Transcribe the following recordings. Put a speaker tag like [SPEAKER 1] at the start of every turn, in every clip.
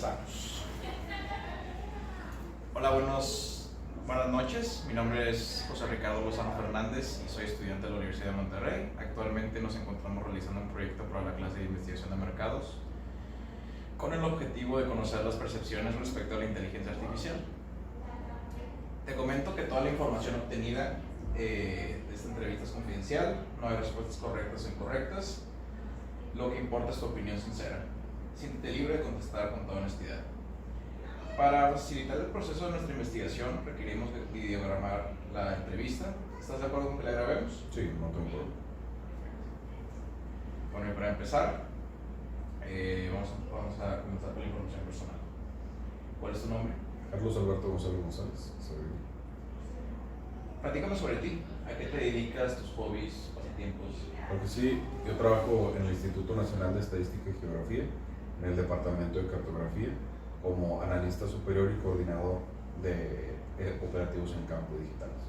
[SPEAKER 1] Empezamos. Hola, buenas noches. Mi nombre es José Ricardo Lozano Fernández y soy estudiante de la Universidad de Monterrey. Actualmente nos encontramos realizando un proyecto para la clase de investigación de mercados con el objetivo de conocer las percepciones respecto a la inteligencia artificial. Te comento que toda la información obtenida de esta entrevista es confidencial, no hay respuestas correctas o incorrectas. Lo que importa es tu opinión sincera. Siéntete libre de contestar con toda honestidad. Para facilitar el proceso de nuestra investigación, requerimos videogramar la entrevista. ¿Estás de acuerdo con que la grabemos?
[SPEAKER 2] Sí, no tengo problema.
[SPEAKER 1] Bueno, y para empezar, vamos a comenzar con la información personal. ¿Cuál es tu nombre?
[SPEAKER 2] Carlos Alberto González González.
[SPEAKER 1] Platícame sobre ti. ¿A qué te dedicas, tus hobbies, pasatiempos?
[SPEAKER 2] Porque sí, yo trabajo en el Instituto Nacional de Estadística y Geografía, en el Departamento de Cartografía, como analista superior y coordinador de operativos en campo digitales.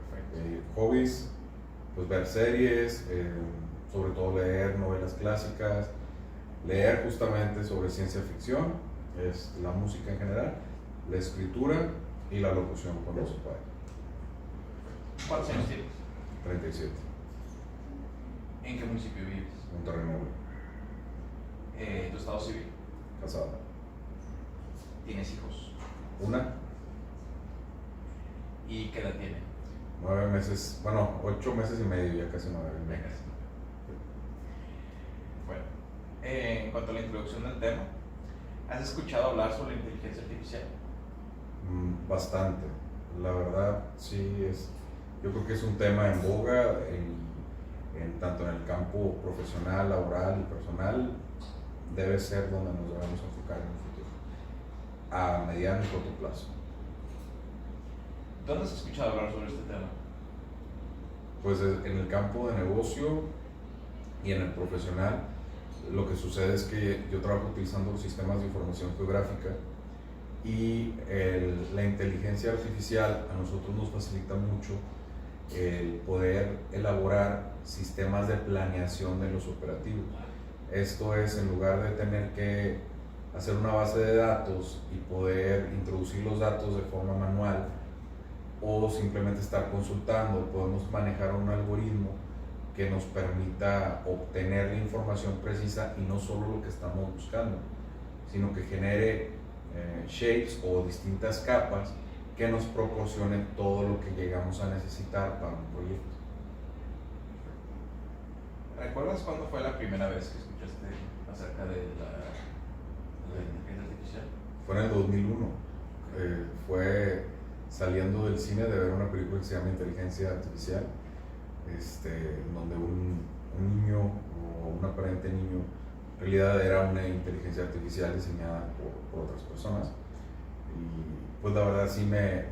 [SPEAKER 1] Perfecto.
[SPEAKER 2] Hobbies, pues ver series, sobre todo leer novelas clásicas, leer justamente sobre ciencia ficción, la música en general, la escritura y la locución cuando se puede.
[SPEAKER 1] ¿Cuántos años tienes?
[SPEAKER 2] 37,
[SPEAKER 1] ¿En qué municipio vives?
[SPEAKER 2] Monterrey, Nuevo León.
[SPEAKER 1] ¿Tu estado civil?
[SPEAKER 2] Casado.
[SPEAKER 1] ¿Tienes hijos?
[SPEAKER 2] Una,
[SPEAKER 1] ¿Y qué edad tienen?
[SPEAKER 2] 9 meses, bueno, 8 meses y medio, ya casi 9 meses.
[SPEAKER 1] Bueno, en cuanto a la introducción del tema, ¿has escuchado hablar sobre la inteligencia artificial?
[SPEAKER 2] Bastante, la verdad, sí, yo creo que es un tema en boga, tanto en el campo profesional, laboral y personal. Debe ser donde nos debemos enfocar en el futuro, a mediano y corto plazo.
[SPEAKER 1] ¿Dónde has escuchado hablar sobre este tema?
[SPEAKER 2] Pues en el campo de negocio y en el profesional, lo que sucede es que yo trabajo utilizando los sistemas de información geográfica y la inteligencia artificial a nosotros nos facilita mucho el poder elaborar sistemas de planeación de los operativos. Esto es, en lugar de tener que hacer una base de datos y poder introducir los datos de forma manual o simplemente estar consultando, podemos manejar un algoritmo que nos permita obtener la información precisa y no solo lo que estamos buscando, sino que genere shapes o distintas capas que nos proporcionen todo lo que llegamos a necesitar para un proyecto.
[SPEAKER 1] ¿Recuerdas cuándo fue la primera vez que escuchaste acerca de la inteligencia artificial?
[SPEAKER 2] Fue en el 2001. Fue saliendo del cine de ver una película que se llama Inteligencia Artificial, donde un niño o un aparente niño en realidad era una inteligencia artificial diseñada por otras personas. Y pues la verdad sí me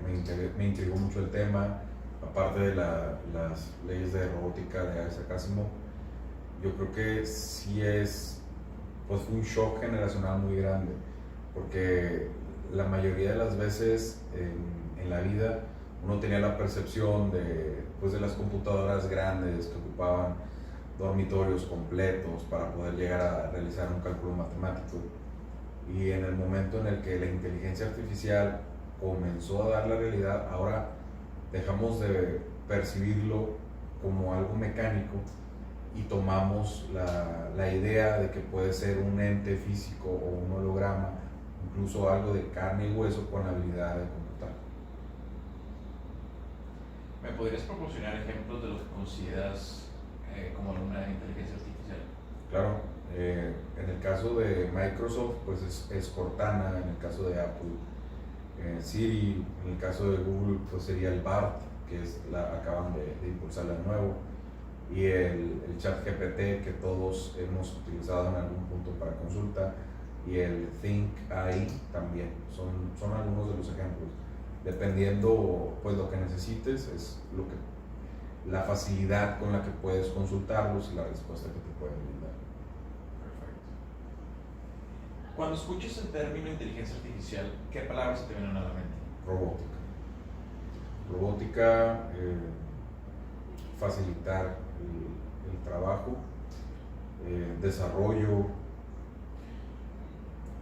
[SPEAKER 2] intrigó mucho el tema, aparte de las leyes de robótica de Isaac Asimov. Yo creo que sí pues un shock generacional muy grande, porque la mayoría de las veces en la vida uno tenía la percepción de las computadoras grandes que ocupaban dormitorios completos para poder llegar a realizar un cálculo matemático. Y en el momento en el que la inteligencia artificial comenzó a dar la realidad, ahora dejamos de percibirlo como algo mecánico y tomamos la idea de que puede ser un ente físico o un holograma, incluso algo de carne y hueso con la habilidad de computar.
[SPEAKER 1] ¿Me podrías proporcionar ejemplos de lo que consideras como una inteligencia artificial?
[SPEAKER 2] Claro, en el caso de Microsoft pues es Cortana, en el caso de Apple Siri, en el caso de Google pues sería el BART, que acaban de impulsar de nuevo, y el ChatGPT que todos hemos utilizado en algún punto para consulta, y el Think AI también, son algunos de los ejemplos. Dependiendo pues lo que necesites, es la facilidad con la que puedes consultarlos y la respuesta que te pueden brindar.
[SPEAKER 1] Perfecto. Cuando escuchas el término inteligencia artificial, ¿qué palabras te vienen a la mente?
[SPEAKER 2] Robótica, facilitar el trabajo, desarrollo,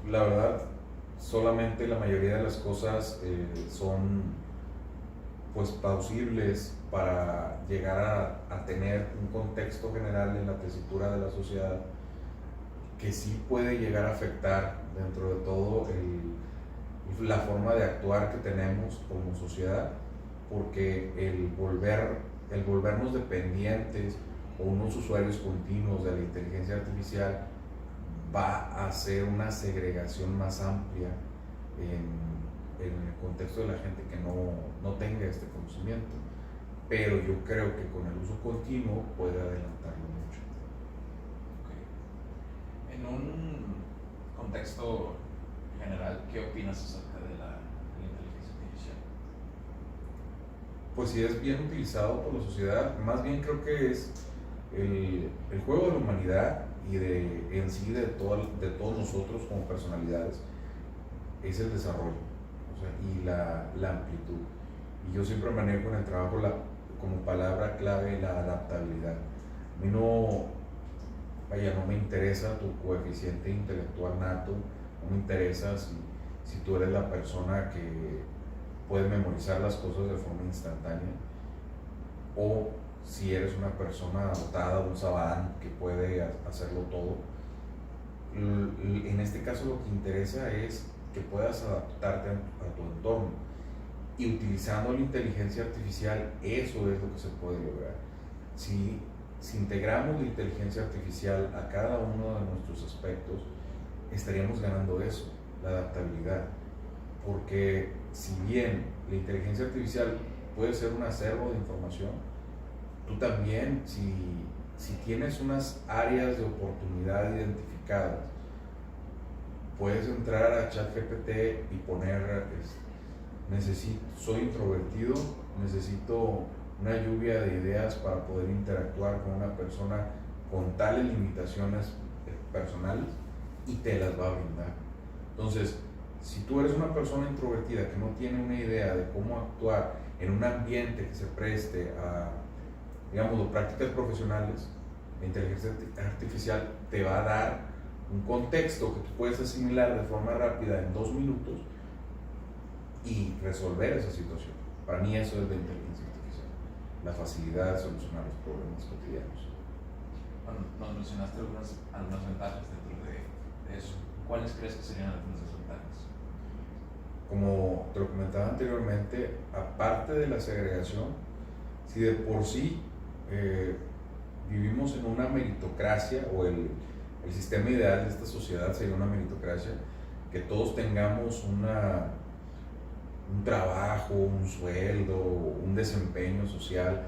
[SPEAKER 2] la verdad, solamente la mayoría de las cosas son pues plausibles para llegar a tener un contexto general en la tesitura de la sociedad que sí puede llegar a afectar dentro de todo la forma de actuar que tenemos como sociedad, porque el volvernos dependientes o unos usuarios continuos de la inteligencia artificial va a hacer una segregación más amplia en el contexto de la gente que no tenga este conocimiento. Pero yo creo que con el uso continuo puede adelantarlo mucho.
[SPEAKER 1] Okay. En un contexto general, ¿qué opinas acerca de la inteligencia artificial?
[SPEAKER 2] Pues si es bien utilizado por la sociedad, más bien creo que es el juego de la humanidad y en sí de todos nosotros como personalidades, es el desarrollo, o sea, y la amplitud. Y yo siempre manejo en el trabajo como palabra clave la adaptabilidad. A mí no me interesa tu coeficiente intelectual nato, no me interesa si tú eres la persona que puede memorizar las cosas de forma instantánea, o si eres una persona dotada, un savant que puede hacerlo todo. En este caso lo que interesa es que puedas adaptarte a tu entorno, y utilizando la inteligencia artificial eso es lo que se puede lograr. Si integramos la inteligencia artificial a cada uno de nuestros aspectos, estaríamos ganando eso, la adaptabilidad, porque si bien la inteligencia artificial puede ser un acervo de información, tú también, si tienes unas áreas de oportunidad identificadas, puedes entrar a ChatGPT y poner, soy introvertido, necesito una lluvia de ideas para poder interactuar con una persona con tales limitaciones personales, y te las va a brindar. Entonces, si tú eres una persona introvertida que no tiene una idea de cómo actuar en un ambiente que se preste a, digamos, prácticas profesionales, la inteligencia artificial te va a dar un contexto que tú puedes asimilar de forma rápida en 2 minutos y resolver esa situación. Para mí eso es la inteligencia artificial, la facilidad de solucionar los problemas cotidianos.
[SPEAKER 1] Bueno, nos mencionaste algunas ventajas dentro de eso. ¿Cuáles crees que serían algunas desventajas?
[SPEAKER 2] Como te lo comentaba anteriormente, aparte de la segregación, si de por sí vivimos en una meritocracia, o el sistema ideal de esta sociedad sería una meritocracia, que todos tengamos un trabajo, un sueldo, un desempeño social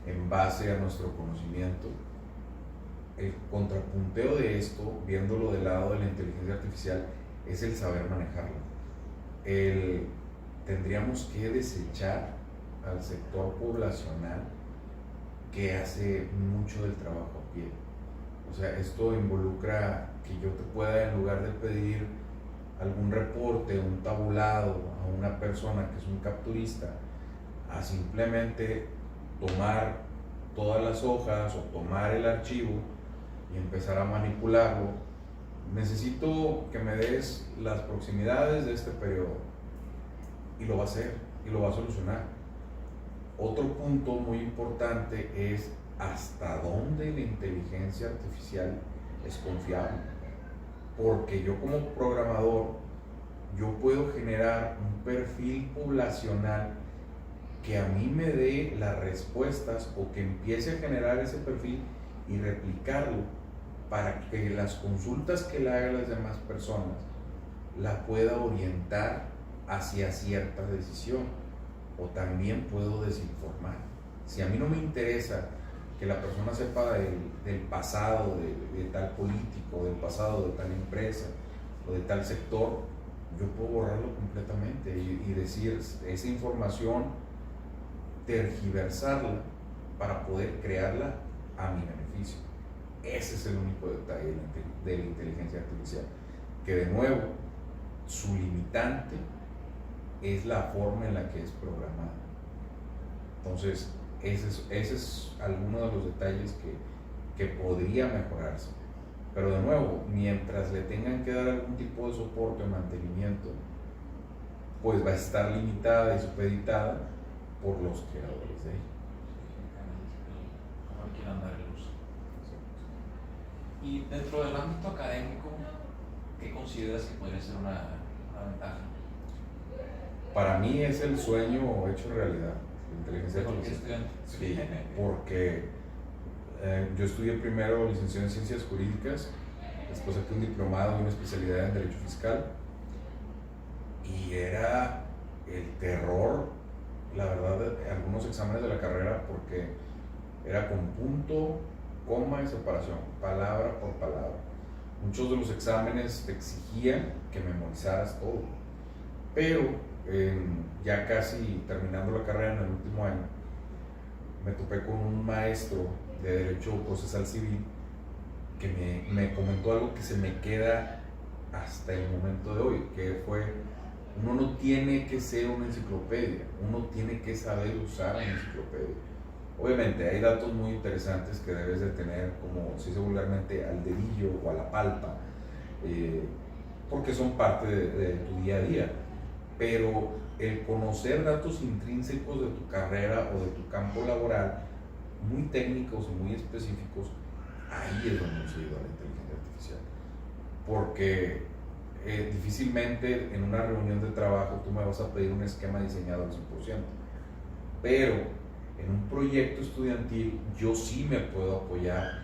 [SPEAKER 2] en base a nuestro conocimiento. El contrapunteo de esto, viéndolo del lado de la inteligencia artificial, es el saber manejarla. Tendríamos que desechar al sector poblacional que hace mucho del trabajo a pie. O sea, esto involucra que yo te pueda, en lugar de pedir algún reporte, un tabulado a una persona que es un capturista, a simplemente tomar todas las hojas o tomar el archivo y empezar a manipularlo. Necesito que me des las proximidades de este periodo, y lo va a hacer y lo va a solucionar. Otro punto muy importante es hasta dónde la inteligencia artificial es confiable, porque yo como programador yo puedo generar un perfil poblacional que a mí me dé las respuestas, o que empiece a generar ese perfil y replicarlo para que las consultas que le haga a las demás personas la pueda orientar hacia cierta decisión. O también puedo desinformar. Si a mí no me interesa que la persona sepa del pasado de tal político, del pasado de tal empresa o de tal sector, yo puedo borrarlo completamente y decir esa información, tergiversarla para poder crearla a mi beneficio. Ese es el único detalle de la inteligencia artificial, que de nuevo su limitante es la forma en la que es programada. Entonces, ese es alguno de los detalles que podría mejorarse. Pero de nuevo, mientras le tengan que dar algún tipo de soporte o mantenimiento, pues va a estar limitada y supeditada por los creadores de ella.
[SPEAKER 1] Como quieran dar el uso. Y dentro del ámbito académico, ¿qué consideras que podría ser una ventaja?
[SPEAKER 2] Para mí es el sueño hecho realidad, la inteligencia
[SPEAKER 1] ¿De cualquier
[SPEAKER 2] artificial.
[SPEAKER 1] estudiante?
[SPEAKER 2] Sí, porque yo estudié primero licenciado en Ciencias Jurídicas, después saqué un diplomado y una especialidad en Derecho Fiscal, y era el terror, la verdad, de algunos exámenes de la carrera, porque era con punto, coma y separación, palabra por palabra. Muchos de los exámenes te exigían que memorizaras todo, pero ya casi terminando la carrera en el último año, me topé con un maestro de Derecho Procesal Civil que me comentó algo que se me queda hasta el momento de hoy, que fue: uno no tiene que ser una enciclopedia, uno tiene que saber usar una enciclopedia. Obviamente hay datos muy interesantes que debes de tener, como se dice vulgarmente, al dedillo o a la palpa, porque son parte de tu día a día, pero el conocer datos intrínsecos de tu carrera o de tu campo laboral, muy técnicos y muy específicos, ahí es donde nos ayuda la inteligencia artificial. Porque difícilmente en una reunión de trabajo tú me vas a pedir un esquema diseñado al 100%, pero en un proyecto estudiantil yo sí me puedo apoyar,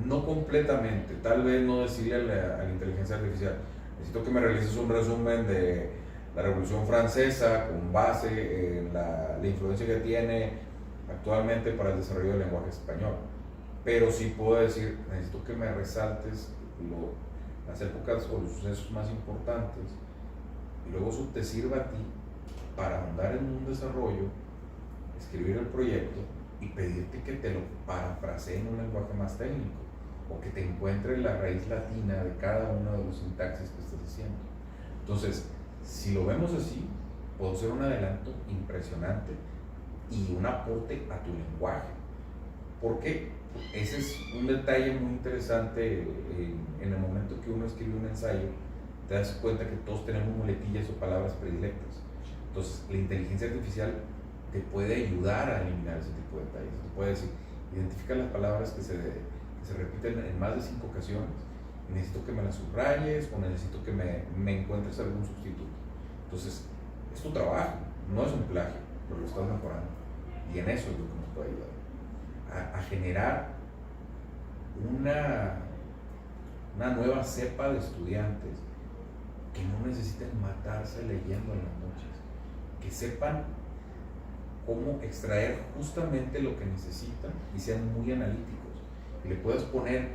[SPEAKER 2] no completamente, tal vez no decirle a la inteligencia artificial: necesito que me realices un resumen de la Revolución Francesa con base en la influencia que tiene actualmente para el desarrollo del lenguaje español. Pero sí puedo decir: necesito que me resaltes las épocas o los sucesos más importantes, y luego eso te sirva a ti para ahondar en un desarrollo, escribir el proyecto y pedirte que te lo parafrasee en un lenguaje más técnico, o que te encuentre la raíz latina de cada uno de los sintaxis que estás haciendo. Entonces, si lo vemos así, puedo ser un adelanto impresionante y un aporte a tu lenguaje. ¿Por qué? Ese es un detalle muy interesante. En el momento que uno escribe un ensayo, te das cuenta que todos tenemos muletillas o palabras predilectas. Entonces, la inteligencia artificial te puede ayudar a eliminar ese tipo de detalles. Te puede decir: identifica las palabras que se repiten en más de 5 ocasiones, y necesito que me las subrayes, o necesito que me encuentres algún sustituto. Entonces, es tu trabajo, no es un plagio, pero lo estás mejorando. Y en eso es lo que nos puede ayudar a generar una nueva cepa de estudiantes que no necesiten matarse leyendo en las noches, que sepan cómo extraer justamente lo que necesitan y sean muy analíticos, y le puedas poner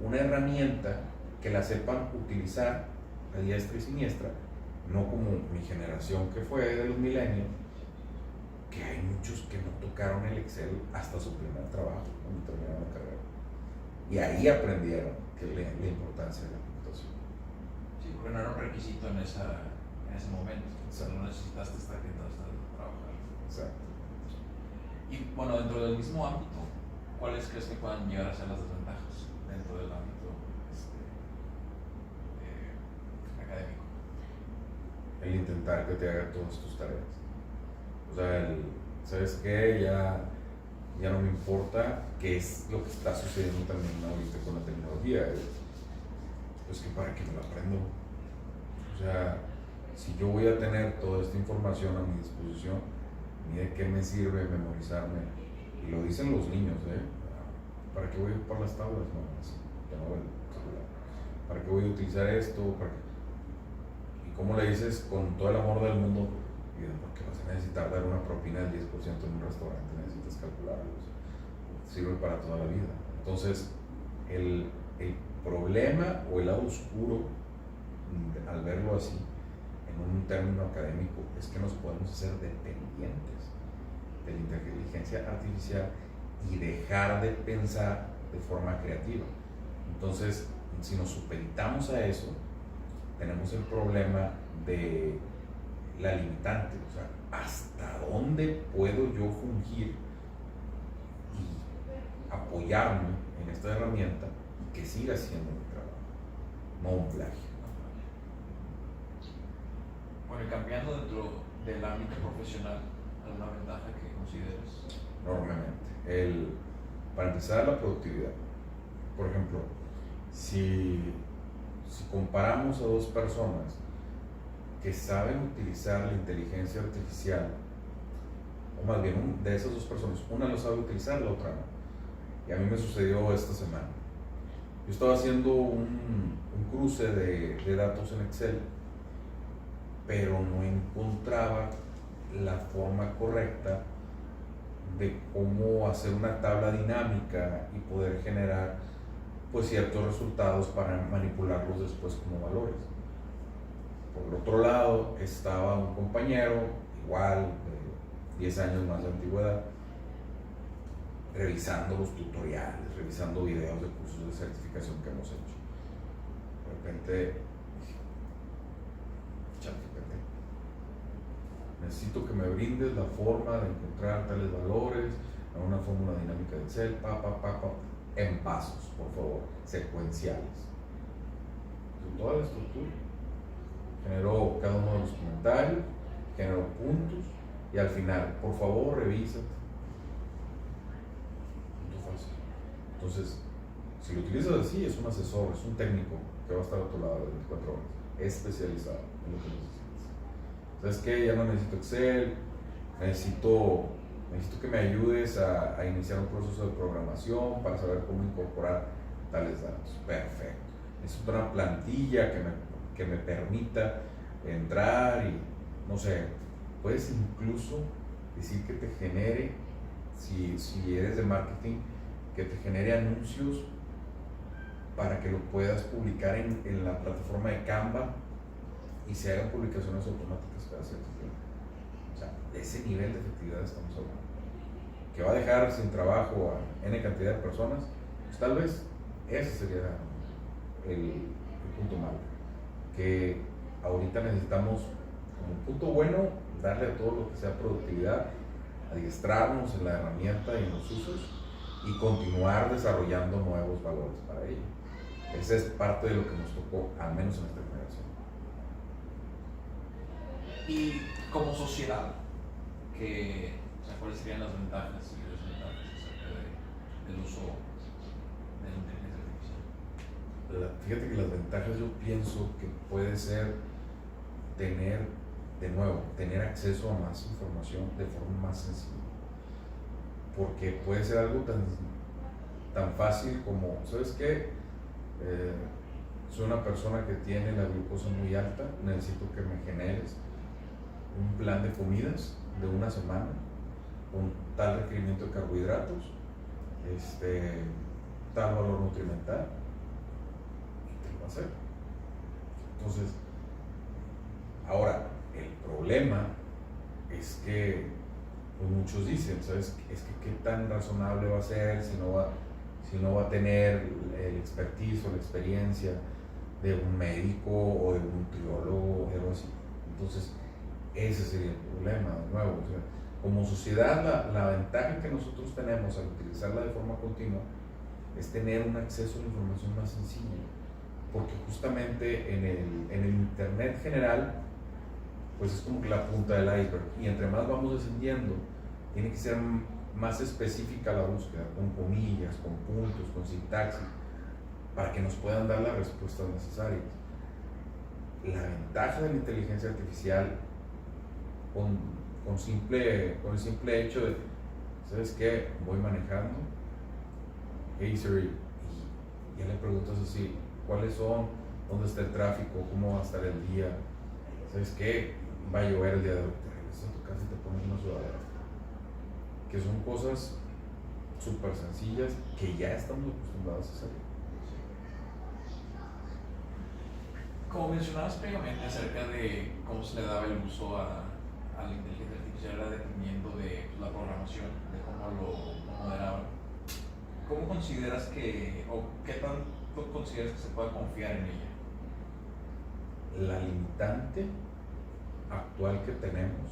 [SPEAKER 2] una herramienta que la sepan utilizar a diestra y siniestra, no como mi generación que fue de los millennials, que hay muchos que no tocaron el Excel hasta su primer trabajo cuando terminaron la carrera, y ahí aprendieron la importancia de la computación.
[SPEAKER 1] Sí, porque no era un requisito en ese momento. Exacto. No necesitaste estar viendo hasta trabajar.
[SPEAKER 2] Exacto.
[SPEAKER 1] Y bueno, dentro del mismo ámbito, ¿cuáles crees que puedan llegar a ser las desventajas dentro del ámbito académico?
[SPEAKER 2] El intentar que te haga todas tus tareas. O sea, ¿sabes qué? Ya no me importa qué es lo que está sucediendo también ahorita con la tecnología. Pues que para qué me lo aprendo. O sea, si yo voy a tener toda esta información a mi disposición, ni de qué me sirve memorizarme. Y lo dicen los niños, ¿para qué voy a ocupar las tablas? No, ya no voy a celular. ¿Para qué voy a utilizar esto? ¿Y cómo le dices con todo el amor del mundo? Porque vas a necesitar dar una propina del 10% en un restaurante, necesitas calcularlos, sirve para toda la vida. Entonces, el problema o el lado oscuro, al verlo así, en un término académico, es que nos podemos hacer dependientes de la inteligencia artificial y dejar de pensar de forma creativa. Entonces, si nos supeditamos a eso, tenemos el problema de la limitante, o sea, hasta dónde puedo yo fungir y apoyarme en esta herramienta y que siga siendo mi trabajo, no un plagio.
[SPEAKER 1] Bueno, y cambiando dentro del ámbito profesional, ¿alguna ventaja que consideres?
[SPEAKER 2] Enormemente. Para empezar, la productividad. Por ejemplo, si comparamos a dos personas que saben utilizar la inteligencia artificial, o más bien de esas dos personas, una lo sabe utilizar, la otra no. Y a mí me sucedió esta semana. Yo estaba haciendo un cruce de datos en Excel, pero no encontraba la forma correcta de cómo hacer una tabla dinámica y poder generar pues ciertos resultados para manipularlos después como valores. Por el otro lado estaba un compañero igual de 10 años más de antigüedad, revisando los tutoriales, revisando videos de cursos de certificación que hemos hecho. De repente dije, ChatGPT, necesito que me brindes la forma de encontrar tales valores en una fórmula dinámica de Excel, en pasos, por favor, secuenciales. Con toda la estructura. Generó cada uno de los comentarios, generó puntos y al final, por favor, revísate. Punto fácil. Entonces, si lo utilizas así, es un asesor, es un técnico que va a estar a tu lado 24 horas, especializado en lo que necesitas. ¿Sabes qué? Ya no necesito Excel, necesito que me ayudes a iniciar un proceso de programación para saber cómo incorporar tales datos. Perfecto. Necesito una plantilla que me permita entrar y, no sé, puedes incluso decir que te genere, si eres de marketing, que te genere anuncios para que lo puedas publicar en la plataforma de Canva y se hagan publicaciones automáticas cada cierto tiempo. O sea, de ese nivel de efectividad estamos hablando. Que va a dejar sin trabajo a N cantidad de personas, pues tal vez ese sería el punto malo. Que ahorita necesitamos, como punto bueno, darle a todo lo que sea productividad, adiestrarnos en la herramienta y en los usos y continuar desarrollando nuevos valores para ello. Esa es parte de lo que nos tocó, al menos en esta generación.
[SPEAKER 1] Y como sociedad, ¿cuáles serían las ventajas y desventajas acerca del uso de la inteligencia artificial?
[SPEAKER 2] Fíjate que las ventajas yo pienso que puede ser tener acceso a más información de forma más sencilla. Porque puede ser algo tan fácil como, ¿sabes qué? Soy una persona que tiene la glucosa muy alta, necesito que me generes un plan de comidas de una semana con tal requerimiento de carbohidratos, tal valor nutrimental, y te lo va a hacer. Entonces, ahora, el problema es que pues muchos dicen, ¿sabes? Es que qué tan razonable va a ser si no va a tener el expertise o la experiencia de un médico o de un nutriólogo o algo así. Entonces, ese sería el problema, de nuevo. O sea, como sociedad, la ventaja que nosotros tenemos al utilizarla de forma continua es tener un acceso a la información más sencilla, porque justamente en el internet general, pues es como que la punta del iceberg, y entre más vamos descendiendo, tiene que ser más específica la búsqueda, con comillas, con puntos, con sintaxis, para que nos puedan dar las respuestas necesarias. La ventaja de la inteligencia artificial, con el simple hecho de, ¿sabes qué? Voy manejando, hey Siri, y ya le preguntas así, ¿cuáles son? ¿Dónde está el tráfico? ¿Cómo va a estar el día? ¿Sabes qué? Va a llover el día de hoy. Te regresas a tu casa y te pones una sudadera. Que son cosas súper sencillas que ya estamos acostumbrados a hacer.
[SPEAKER 1] Como mencionabas previamente acerca de cómo se le daba el uso a la inteligencia artificial, era dependiendo de la programación, de cómo lo moderaban. ¿Cómo consideras qué tanto consideras que se pueda confiar en ella?
[SPEAKER 2] La limitante actual que tenemos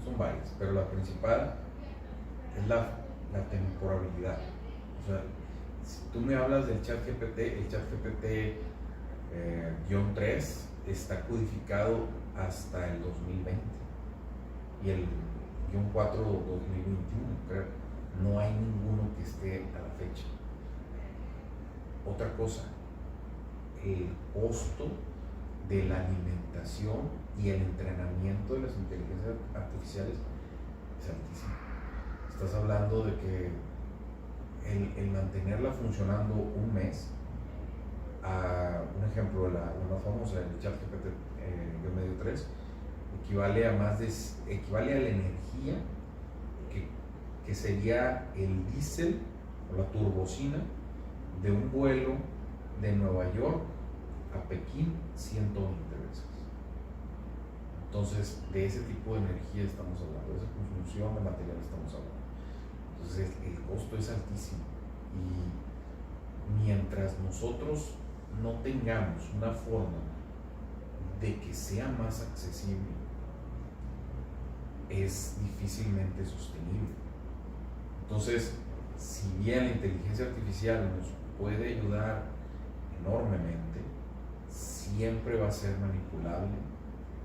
[SPEAKER 2] son varias, pero la principal es la temporalidad O sea, si tú me hablas del ChatGPT, el ChatGPT guión 3 está codificado hasta el 2020 y el guión 4 2021, creo. No hay ninguno que esté a la fecha. Otra cosa, el costo de la alimentación y el entrenamiento de las inteligencias artificiales es altísimo. Estás hablando de que el mantenerla funcionando un mes, un ejemplo, la más famosa, el ChatGPT medio 3, equivale a la energía que sería el diésel o la turbocina de un vuelo de Nueva York a Pekín 120 veces. Entonces, de ese tipo de energía estamos hablando, de esa consumición de material estamos hablando. Entonces, el costo es altísimo. Y mientras nosotros no tengamos una forma de que sea más accesible, es difícilmente sostenible. Entonces, si bien la inteligencia artificial nos puede ayudar enormemente, siempre va a ser manipulable,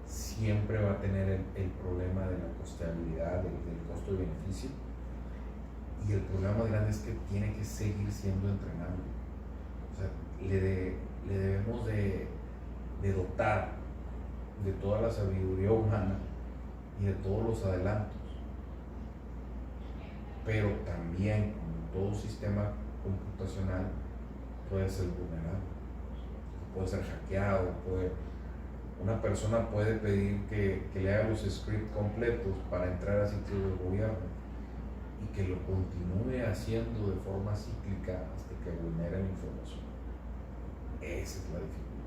[SPEAKER 2] siempre va a tener el problema de la costeabilidad, del costo de beneficio, y el problema más grande es que tiene que seguir siendo entrenable. O sea, le debemos de dotar de toda la sabiduría humana y de todos los adelantos, pero también, como todo sistema computacional, puede ser vulnerable, puede ser hackeado, una persona puede pedir que le haga los scripts completos para entrar a sitios del gobierno y que lo continúe haciendo de forma cíclica hasta que vulnere la información. Esa es la dificultad.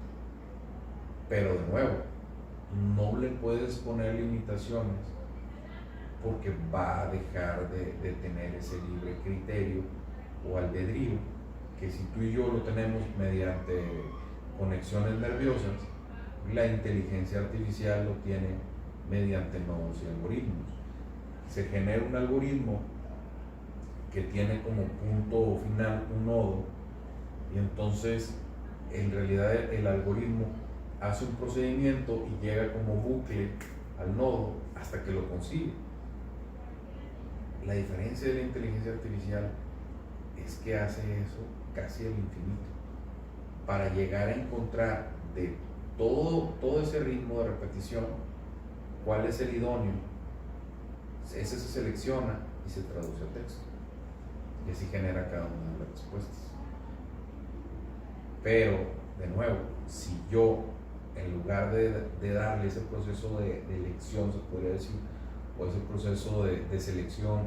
[SPEAKER 2] Pero de nuevo, no le puedes poner limitaciones porque va a dejar de tener ese libre criterio o albedrío que si tú y yo lo tenemos mediante conexiones nerviosas, la inteligencia artificial lo tiene mediante nodos y algoritmos. Se genera un algoritmo que tiene como punto final un nodo, y entonces en realidad el algoritmo hace un procedimiento y llega como bucle al nodo hasta que lo consigue. La diferencia de la inteligencia artificial es que hace eso casi al infinito para llegar a encontrar de todo ese ritmo de repetición cuál es el idóneo. Ese se selecciona y se traduce a texto, y así genera cada una de las respuestas. Pero, de nuevo, si yo, en lugar de darle ese proceso de elección, se podría decir, o ese proceso de selección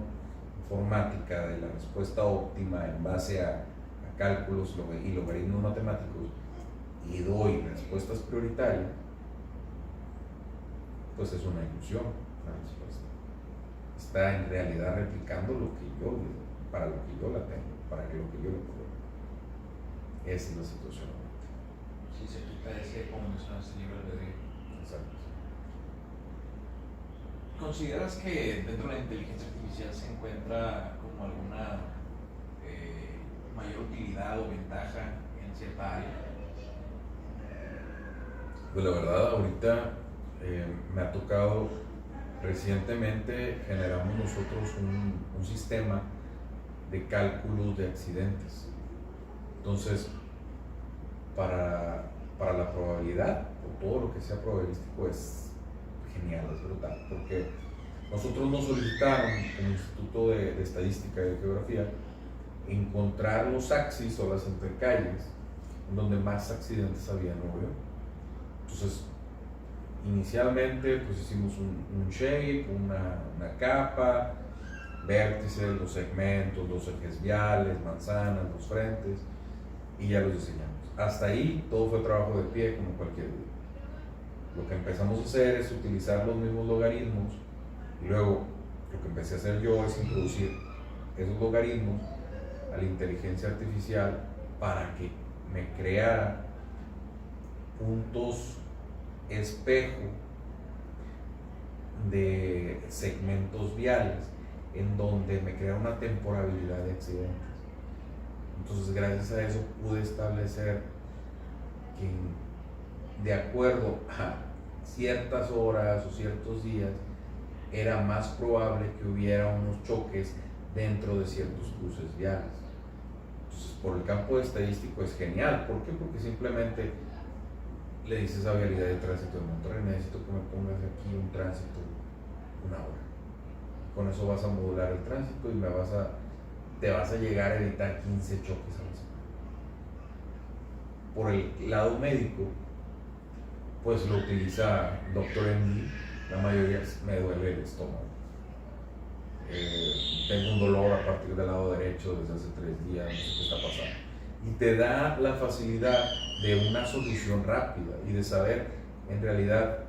[SPEAKER 2] informática de la respuesta óptima en base a cálculos y logaritmos matemáticos, y doy respuestas prioritarias, pues es una ilusión la respuesta. Está en realidad replicando lo que yo, para lo que yo la tengo, para lo que yo le puedo. Esa es la situación.
[SPEAKER 1] Sí, se quita ese, como mencionaste, libre albedrío.
[SPEAKER 2] Exacto.
[SPEAKER 1] ¿Consideras que dentro de la inteligencia artificial se encuentra como alguna mayor utilidad o ventaja en cierta área?
[SPEAKER 2] Pues la verdad, ahorita me ha tocado, recientemente generamos nosotros un sistema de cálculos de accidentes. Entonces, para la probabilidad, o todo lo que sea probabilístico, es genial, es brutal, porque nosotros nos solicitaron, como Instituto de Estadística y de Geografía, encontrar los axis o las entrecalles en donde más accidentes había en Nuevo León. Entonces, inicialmente pues hicimos un shape, una capa, vértices, los segmentos, los ejes viales, manzanas, los frentes, y ya los diseñamos. Hasta ahí todo fue trabajo de pie como cualquier día. Lo que empezamos a hacer es utilizar los mismos logaritmos, y luego lo que empecé a hacer yo es introducir esos logaritmos a la inteligencia artificial para que me creara puntos espejo de segmentos viales en donde me crea una temporalidad de accidentes. Entonces, gracias a eso pude establecer que de acuerdo a ciertas horas o ciertos días era más probable que hubiera unos choques dentro de ciertos cruces viales. Entonces, por el campo estadístico es genial. ¿Por qué? Porque simplemente le dices a Vialidad de Tránsito de Monterrey: necesito que me pongas aquí un tránsito una hora. Con eso vas a modular el tránsito y te vas a llegar a evitar 15 choques a la semana. Por el lado médico, pues lo utiliza Doctor MD. La mayoría me duele el estómago. Tengo un dolor a partir del lado derecho desde hace 3 días, no sé qué está pasando. Y te da la facilidad de una solución rápida y de saber, en realidad,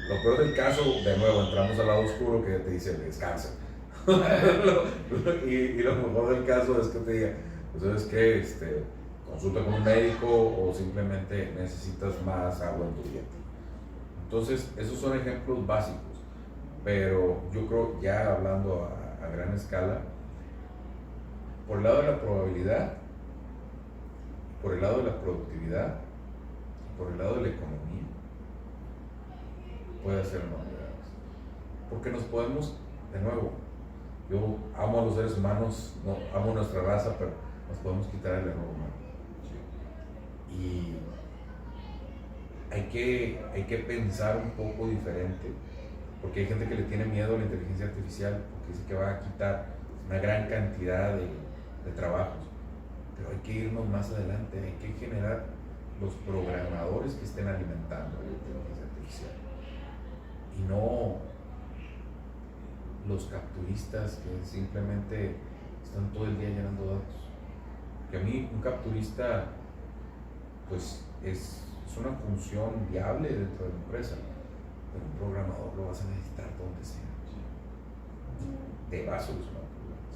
[SPEAKER 2] lo peor del caso, de nuevo, entramos al lado oscuro que te dice descansa. y lo mejor del caso es que te diga, pues sabes que consulta con un médico o simplemente necesitas más agua en tu dieta. Entonces, esos son ejemplos básicos, pero yo creo, ya hablando a gran escala, por el lado de la probabilidad, por el lado de la productividad, por el lado de la economía, puede ser novedades. Porque nos podemos, de nuevo, yo amo a los seres humanos, no, amo nuestra raza, pero nos podemos quitar el error humano. Y hay que pensar un poco diferente, porque hay gente que le tiene miedo a la inteligencia artificial, porque dice que va a quitar una gran cantidad de trabajos. Pero hay que irnos más adelante, hay que generar los programadores que estén alimentando la inteligencia artificial. Y no los capturistas que simplemente están todo el día llenando datos. Que a mí un capturista pues es una función viable dentro de la empresa, pero un programador lo vas a necesitar donde sea. Te va a solucionar problemas.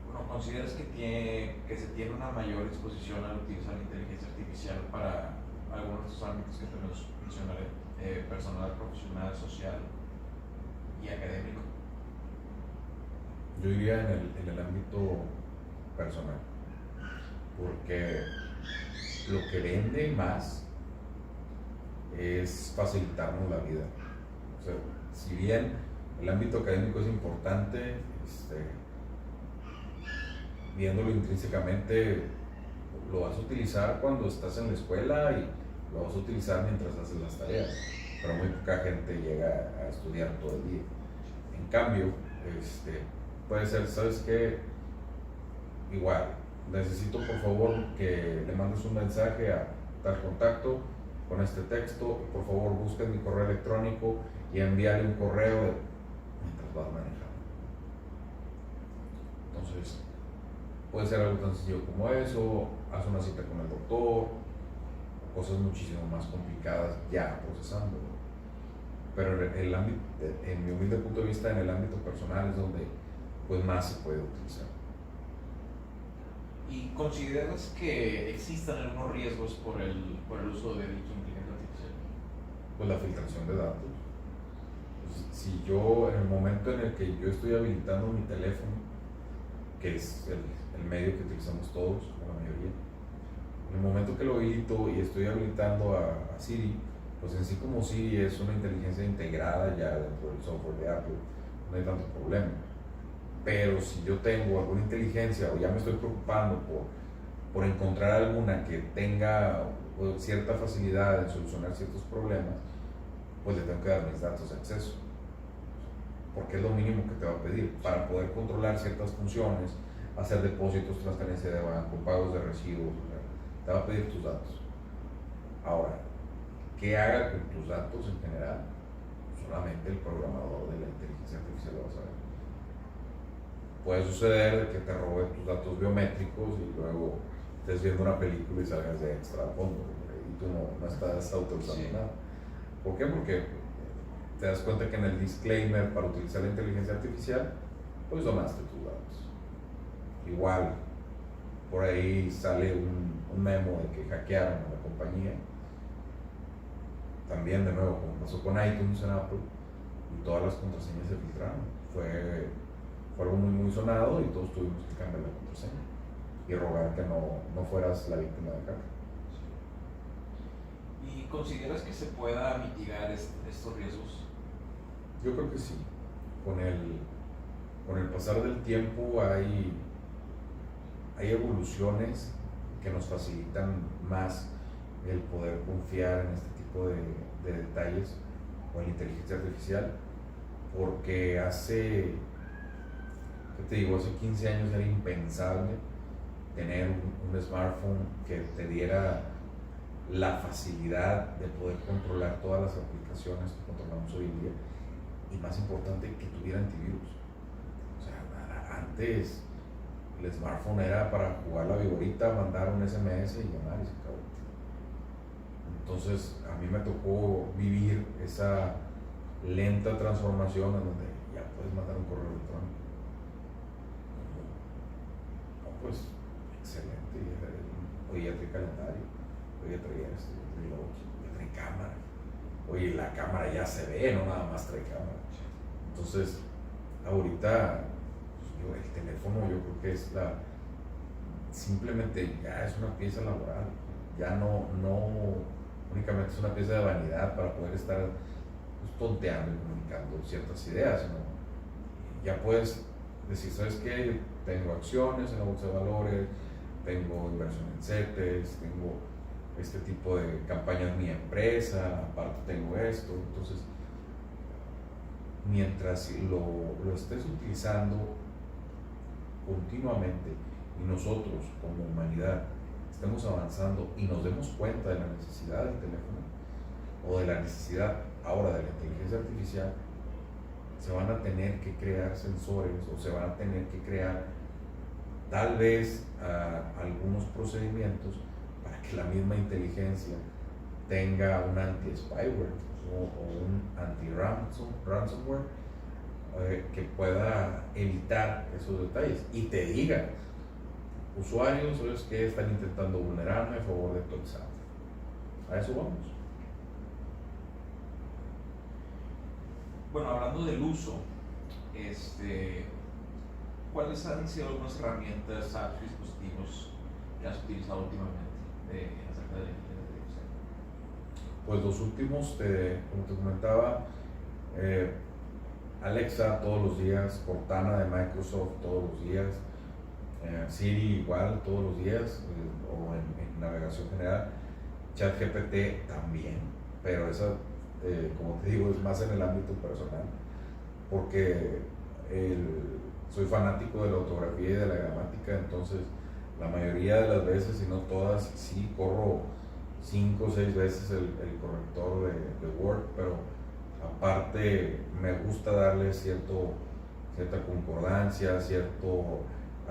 [SPEAKER 1] Bueno, ¿consideras que se tiene una mayor exposición al utilizar la inteligencia artificial para algunos de estos ámbitos que te los mencionaré? Personal, profesional, social y académico.
[SPEAKER 2] Yo diría en el ámbito personal, porque lo que vende más es facilitarnos la vida. O sea, si bien el ámbito académico es importante, viéndolo intrínsecamente, lo vas a utilizar cuando estás en la escuela y lo vas a utilizar mientras haces las tareas, pero muy poca gente llega a estudiar todo el día. En cambio, puede ser, ¿sabes qué? Igual, necesito por favor que le mandes un mensaje a tal contacto con este texto, por favor busquen mi correo electrónico y envíale un correo mientras vas manejando. Entonces, puede ser algo tan sencillo como eso, haz una cita con el doctor, cosas muchísimo más complicadas ya procesando. Pero en mi humilde punto de vista, en el ámbito personal es donde pues más se puede utilizar.
[SPEAKER 1] ¿Y consideras que existan algunos riesgos por el uso de dicha inteligencia artificial?
[SPEAKER 2] Pues la filtración de datos. Pues, si yo, en el momento en el que yo estoy habilitando mi teléfono, que es el medio que utilizamos todos, la mayoría, en el momento que lo habilito y estoy habilitando a Siri, pues en sí como Siri es una inteligencia integrada ya dentro del software de Apple, no hay tanto problema. Pero si yo tengo alguna inteligencia o ya me estoy preocupando por encontrar alguna que tenga cierta facilidad en solucionar ciertos problemas, pues le tengo que dar mis datos de acceso, porque es lo mínimo que te va a pedir para poder controlar ciertas funciones, hacer depósitos, transferencia de banco, pagos de recibos, te va a pedir tus datos. Ahora, ¿qué haga con tus datos en general? Solamente el programador de la inteligencia artificial lo va a saber. Puede suceder que te robe tus datos biométricos y luego estés viendo una película y salgas de extra a fondo y tú no estás autorizando nada. ¿Por qué? Porque te das cuenta que en el disclaimer para utilizar la inteligencia artificial, pues donaste tus datos. Igual, por ahí sale un memo de que hackearon a la compañía. También, de nuevo, como pasó con iTunes en Apple, y todas las contraseñas se filtraron. fue algo muy, muy sonado y todos tuvimos que cambiar la contraseña y rogar que no fueras la víctima de hacker.
[SPEAKER 1] ¿Y consideras que se pueda mitigar estos riesgos?
[SPEAKER 2] Yo creo que sí. Con el pasar del tiempo hay evoluciones que nos facilitan más el poder confiar en este tipo de detalles o en inteligencia artificial, porque hace 15 años era impensable tener un smartphone que te diera la facilidad de poder controlar todas las aplicaciones que controlamos hoy en día, y más importante, que tuviera antivirus. O sea, antes el smartphone era para jugar la vigorita, mandar un SMS y llamar y se acabó. Entonces a mí me tocó vivir esa lenta transformación en donde ya puedes mandar un correo electrónico. No, pues excelente. Oye, ya trae calendario, oye, trae esto, ya trae lo otro, ya trae cámara. Oye, la cámara ya se ve, no nada más trae cámara. Entonces, ahorita el teléfono yo creo que es simplemente ya es una pieza laboral, ya no únicamente es una pieza de vanidad para poder estar pues, tonteando y comunicando ciertas ideas, sino ya puedes decir, ¿sabes qué? Tengo acciones en la bolsa de valores, tengo inversión en CETES, tengo este tipo de campañas en mi empresa, aparte tengo esto. Entonces, mientras lo estés utilizando continuamente y nosotros como humanidad estemos avanzando y nos demos cuenta de la necesidad del teléfono o de la necesidad ahora de la inteligencia artificial, se van a tener que crear sensores o se van a tener que crear tal vez algunos procedimientos para que la misma inteligencia tenga un anti-spyware o un anti-ransomware que pueda evitar esos detalles y te diga, usuarios, ¿sabes qué? Están intentando vulnerarme a favor de tu examen. A eso vamos.
[SPEAKER 1] Bueno, hablando del uso, ¿cuáles han sido algunas herramientas, apps, dispositivos que has utilizado últimamente acerca de la inteligencia artificial?
[SPEAKER 2] Pues los últimos, como te comentaba, Alexa todos los días, Cortana de Microsoft todos los días, Siri igual todos los días, o en navegación general, ChatGPT también, pero esa, como te digo, es más en el ámbito personal, porque soy fanático de la ortografía y de la gramática, entonces la mayoría de las veces, si no todas, sí corro 5 o 6 veces el corrector de Word, pero aparte me gusta darle cierta concordancia, cierto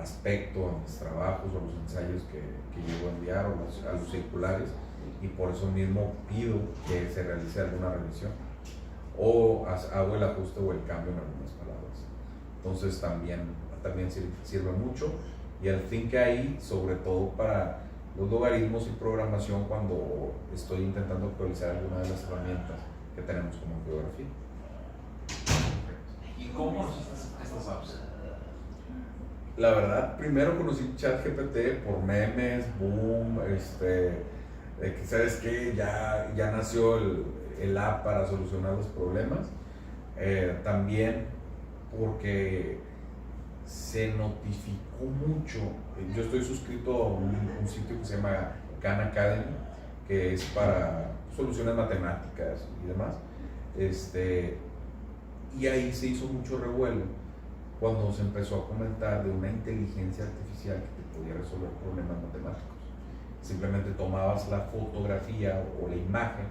[SPEAKER 2] aspecto a mis trabajos o los ensayos que llego a enviar o a los circulares, y por eso mismo pido que se realice alguna revisión o hago el ajuste o el cambio en algunas palabras. Entonces también sirve mucho, y el Think AI sobre todo para los logaritmos y programación cuando estoy intentando actualizar alguna de las herramientas que tenemos como geografía.
[SPEAKER 1] ¿Y cómo usas estas apps?
[SPEAKER 2] La verdad, primero conocí ChatGPT por memes, boom, que sabes que ya nació el app para solucionar los problemas. También porque se notificó mucho. Yo estoy suscrito a un sitio que se llama Khan Academy, que es para soluciones matemáticas y demás. Y ahí se hizo mucho revuelo cuando se empezó a comentar de una inteligencia artificial que te podía resolver problemas matemáticos. Simplemente tomabas la fotografía o la imagen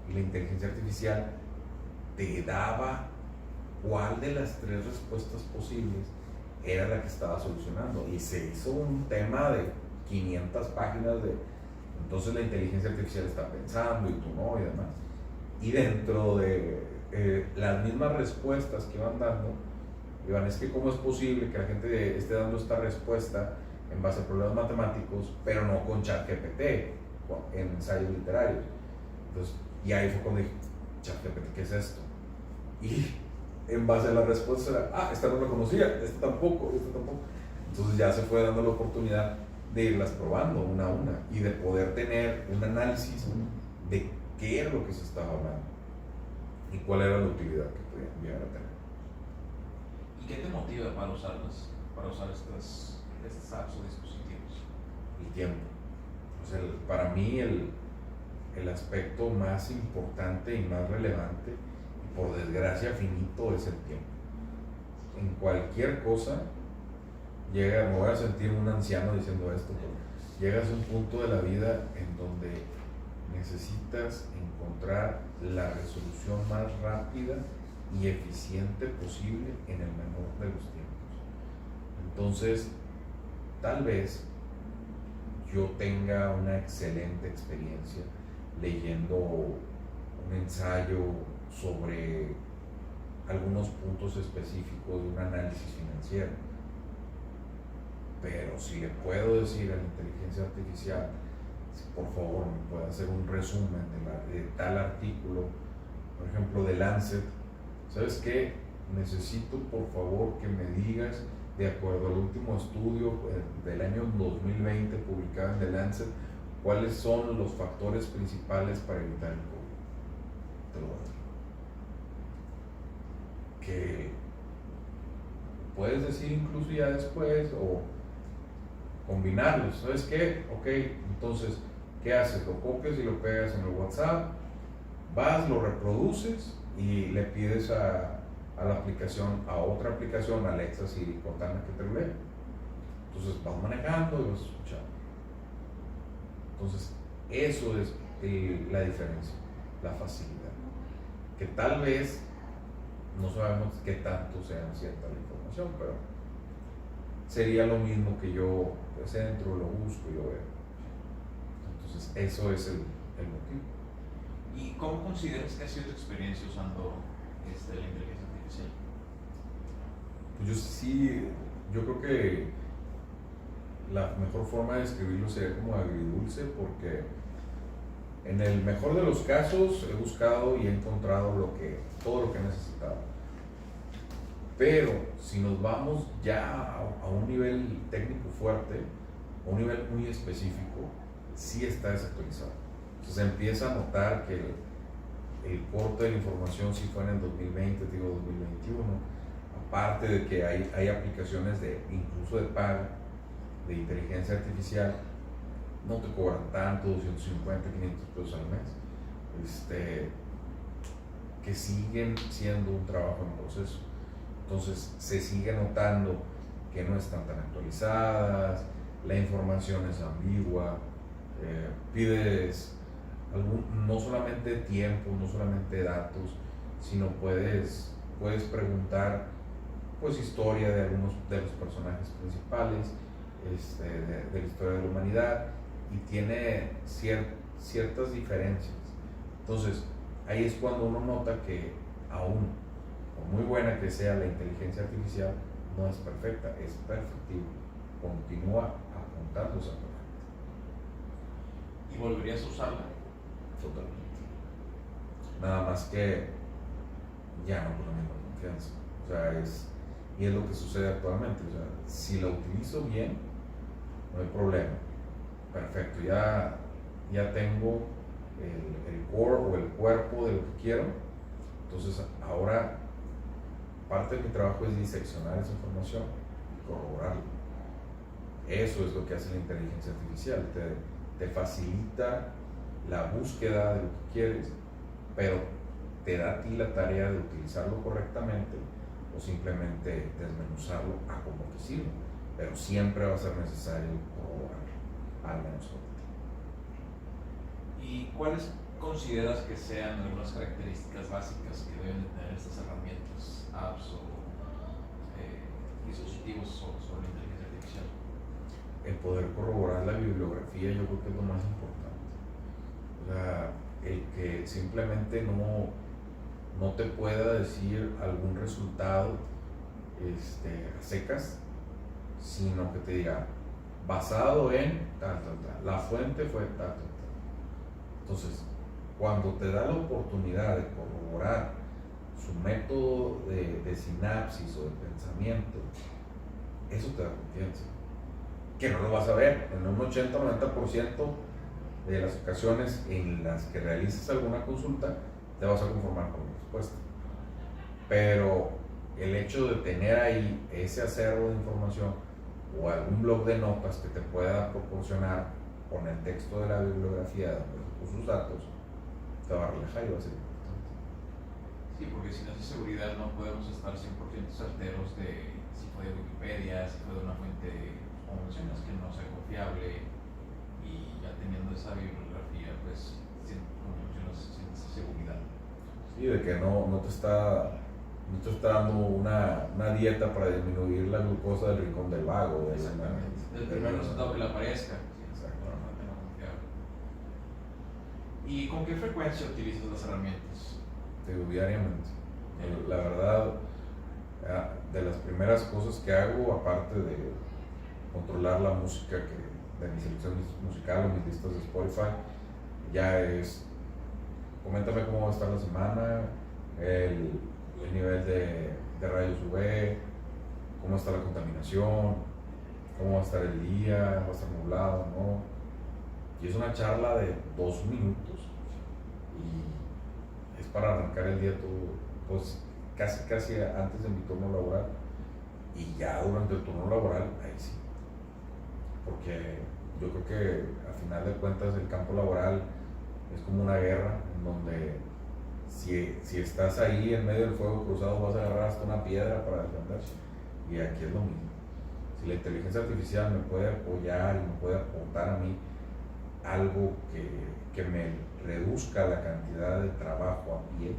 [SPEAKER 2] y la inteligencia artificial te daba cuál de las 3 respuestas posibles era la que estaba solucionando, y se hizo un tema de 500 páginas entonces la inteligencia artificial está pensando y tú no y demás, y dentro de las mismas respuestas que iban dando, es que cómo es posible que la gente esté dando esta respuesta en base a problemas matemáticos, pero no con ChatGPT, en ensayos literarios. Entonces, y ahí fue cuando dije, ChatGPT, ¿qué es esto? Y en base a la respuesta era, esta no la conocía, esta tampoco, esta tampoco. Entonces ya se fue dando la oportunidad de irlas probando una a una y de poder tener un análisis de qué era lo que se estaba hablando y cuál era la utilidad que podían llegar a tener.
[SPEAKER 1] ¿Y qué te motiva para usarlas, para usar estas apps o dispositivos?
[SPEAKER 2] El tiempo. O sea, para mí el aspecto más importante y más relevante, y por desgracia finito, es el tiempo. En cualquier cosa, me voy a sentir un anciano diciendo esto, pero llegas a un punto de la vida en donde necesitas encontrar la resolución más rápida y eficiente posible en el menor de los tiempos. Entonces, tal vez yo tenga una excelente experiencia leyendo un ensayo sobre algunos puntos específicos de un análisis financiero, pero si le puedo decir a la inteligencia artificial, si por favor me puede hacer un resumen de tal artículo, por ejemplo de Lancet, ¿sabes qué? Necesito por favor que me digas, de acuerdo al último estudio del año 2020 publicado en The Lancet, cuáles son los factores principales para evitar el COVID. Te lo voy a decir. Que puedes decir incluso ya después o combinarlos. ¿Sabes qué? Ok, entonces, ¿qué haces? Lo copias y lo pegas en el WhatsApp, vas, lo reproduces y le pides a la aplicación, a otra aplicación, Alexa, Siri, Cortana, que te lo lea. Entonces vas manejando y vas escuchando. Entonces, eso es la diferencia, la facilidad. Que tal vez no sabemos qué tanto sea cierta la información, pero sería lo mismo que yo pues, entro, lo busco y lo veo. Entonces, eso es el motivo.
[SPEAKER 1] ¿Y cómo consideras que ha sido tu experiencia usando la inteligencia artificial?
[SPEAKER 2] Pues yo creo que la mejor forma de describirlo sería como agridulce, porque en el mejor de los casos he buscado y he encontrado todo lo que he necesitado. Pero si nos vamos ya a un nivel técnico fuerte, a un nivel muy específico, sí está desactualizado. Entonces se empieza a notar que el corte de la información sí fue en el 2020, digo 2021, aparte de que hay aplicaciones incluso de paga, de inteligencia artificial, no te cobran tanto, 250, 500 pesos al mes, que siguen siendo un trabajo en proceso. Entonces se sigue notando que no están tan actualizadas, la información es ambigua, pides no solamente tiempo, no solamente datos, sino puedes preguntar pues historia de algunos de los personajes principales, de la historia de la humanidad, y tiene ciertas diferencias. Entonces ahí es cuando uno nota que aún por muy buena que sea la inteligencia artificial, no es perfecta, es perfectible, continúa apuntándose a perfecta.
[SPEAKER 1] ¿Y volverías a usarla?
[SPEAKER 2] Totalmente. Nada más que ya no con la misma confianza. O sea, y es lo que sucede actualmente. O sea, si la utilizo bien, no hay problema. Perfecto, ya tengo el core o el cuerpo de lo que quiero. Entonces ahora parte de mi trabajo es diseccionar esa información y corroborarla. Eso es lo que hace la inteligencia artificial. Te facilita la búsqueda de lo que quieres, pero te da a ti la tarea de utilizarlo correctamente o simplemente desmenuzarlo a como te sirve. Pero siempre va a ser necesario corroborarlo, al menos por ti.
[SPEAKER 1] ¿Y cuáles consideras que sean algunas características básicas que deben de tener estas herramientas, apps o dispositivos sobre la inteligencia artificial?
[SPEAKER 2] El poder corroborar la bibliografía yo creo que es lo más importante. O sea, el que simplemente no te pueda decir algún resultado a secas, sino que te diga basado en tal, la fuente fue tal. Entonces, cuando te da la oportunidad de corroborar su método de sinapsis o de pensamiento, eso te da confianza. Que no lo vas a ver en un 80-90% de las ocasiones en las que realices alguna consulta, te vas a conformar con la respuesta. Pero el hecho de tener ahí ese acervo de información o algún blog de notas que te pueda proporcionar con el texto de la bibliografía o sus datos, te va a relajar y va a ser importante.
[SPEAKER 1] Sí, porque sin esa seguridad no podemos estar 100% certeros de si fue de Wikipedia, si fue de una fuente, como mencionas, que no sea confiable, y ya teniendo esa bibliografía, pues, como mencionas, sientes esa seguridad.
[SPEAKER 2] Sí, de que no te está dando una dieta para disminuir la glucosa del rincón del vago.
[SPEAKER 1] Exactamente. El primer resultado que le aparezca.
[SPEAKER 2] Exacto.
[SPEAKER 1] No confiable. ¿Y con qué frecuencia utilizas las herramientas?
[SPEAKER 2] Diariamente. La verdad, de las primeras cosas que hago, aparte de controlar la música de mi selección musical o mis listas de Spotify, ya es: coméntame cómo va a estar la semana, el nivel de rayos UV, cómo está la contaminación, cómo va a estar el día, va a estar nublado, ¿no? Y es una charla de 2 minutos y es para arrancar el día todo, pues casi antes de mi turno laboral, y ya durante el turno laboral, ahí sí. Porque yo creo que al final de cuentas el campo laboral es como una guerra en donde si estás ahí en medio del fuego cruzado vas a agarrar hasta una piedra para defenderse. Y aquí es lo mismo. Si la inteligencia artificial me puede apoyar y me puede aportar a mí algo que me reduzca la cantidad de trabajo a pie,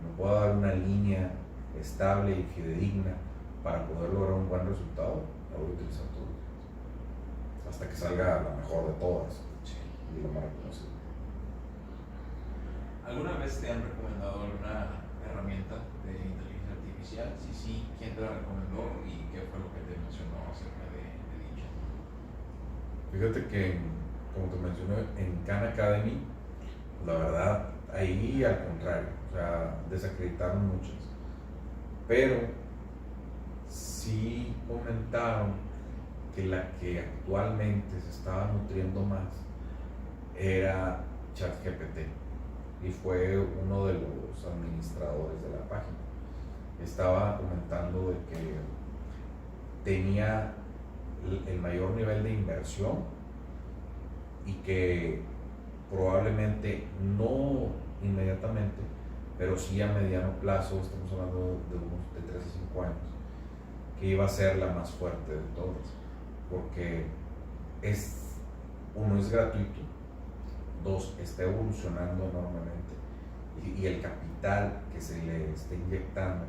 [SPEAKER 2] me pueda dar una línea estable y fidedigna para poder lograr un buen resultado, la voy a utilizar todo el día, hasta que salga la mejor de todas y la más reconocida.
[SPEAKER 1] ¿Alguna vez te han recomendado alguna herramienta de inteligencia artificial? Si sí, ¿quién te la recomendó y qué fue lo que te mencionó acerca de dicha?
[SPEAKER 2] Fíjate que, como te mencioné, en Khan Academy, la verdad, ahí al contrario, o sea, desacreditaron muchas. Pero sí comentaron que la que actualmente se estaba nutriendo más era ChatGPT, y fue uno de los administradores de la página. Estaba comentando de que tenía el mayor nivel de inversión y que probablemente no inmediatamente, pero sí a mediano plazo, estamos hablando de unos de 3 a 5 años, que iba a ser la más fuerte de todas, porque uno, es gratuito; 2, está evolucionando enormemente, y el capital que se le está inyectando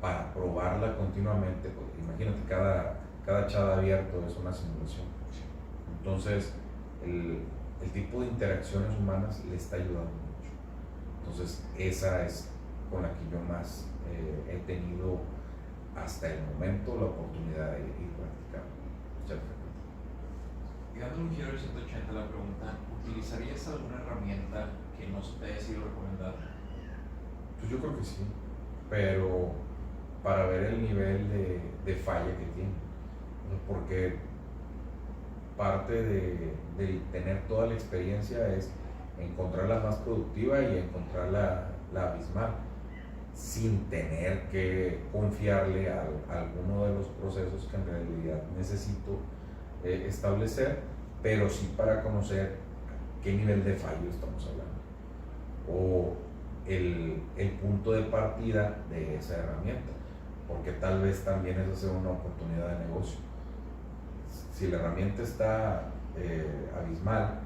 [SPEAKER 2] para probarla continuamente, pues, imagínate, cada chat abierto es una simulación. Entonces el tipo de interacciones humanas le está ayudando mucho. Entonces esa es con la que yo más he tenido hasta el momento la oportunidad de ir practicando.
[SPEAKER 1] Y dando un giro de 180 a la pregunta, ¿utilizarías alguna herramienta que no se te haya sido recomendada?
[SPEAKER 2] Pues yo creo que sí, pero para ver el nivel de falla que tiene, porque parte de tener toda la experiencia es encontrar la más productiva y encontrar la abismal, sin tener que confiarle a alguno de los procesos que en realidad necesito establecer, pero sí para conocer qué nivel de fallo estamos hablando, o el punto de partida de esa herramienta, porque tal vez también esa sea una oportunidad de negocio. Si la herramienta está abismal,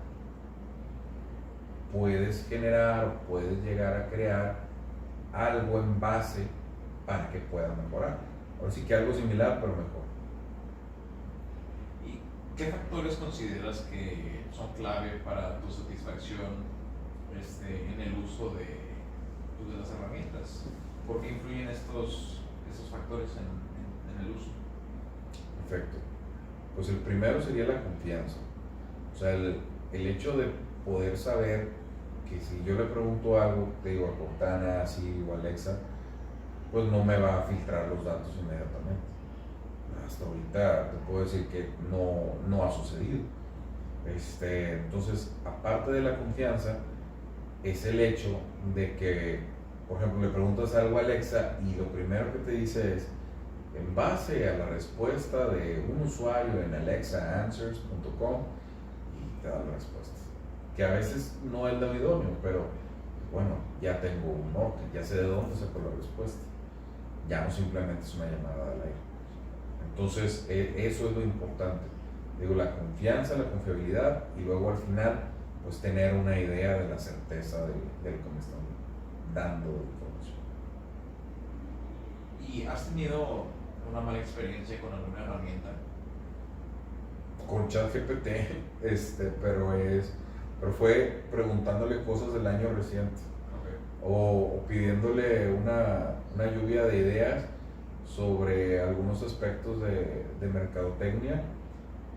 [SPEAKER 2] puedes generar, puedes llegar a crear algo en base para que pueda mejorar. Ahora sí que algo similar, pero mejor.
[SPEAKER 1] ¿Y qué factores consideras que son clave para tu satisfacción en el uso de las herramientas? ¿Por qué influyen estos factores en el uso?
[SPEAKER 2] Perfecto. Pues el primero sería la confianza. O sea, el hecho de poder saber que si yo le pregunto algo, te digo a Cortana, Siri o Alexa, pues no me va a filtrar los datos inmediatamente. Hasta ahorita te puedo decir que no ha sucedido. Entonces, aparte de la confianza, es el hecho de que, por ejemplo, le preguntas algo a Alexa y lo primero que te dice es, en base a la respuesta de un usuario en alexaanswers.com, y te da la respuesta. Que a veces no es lo idóneo, pero bueno, ya tengo un norte, ya sé de dónde saco la respuesta. Ya no simplemente es una llamada al aire. Entonces, eso es lo importante. Digo, la confianza, la confiabilidad y luego al final, pues tener una idea de la certeza de lo que me están dando de información.
[SPEAKER 1] ¿Y has tenido una mala experiencia con alguna herramienta?
[SPEAKER 2] Con ChatGPT, pero fue preguntándole cosas del año reciente.
[SPEAKER 1] Okay.
[SPEAKER 2] O pidiéndole una lluvia de ideas sobre algunos aspectos de mercadotecnia,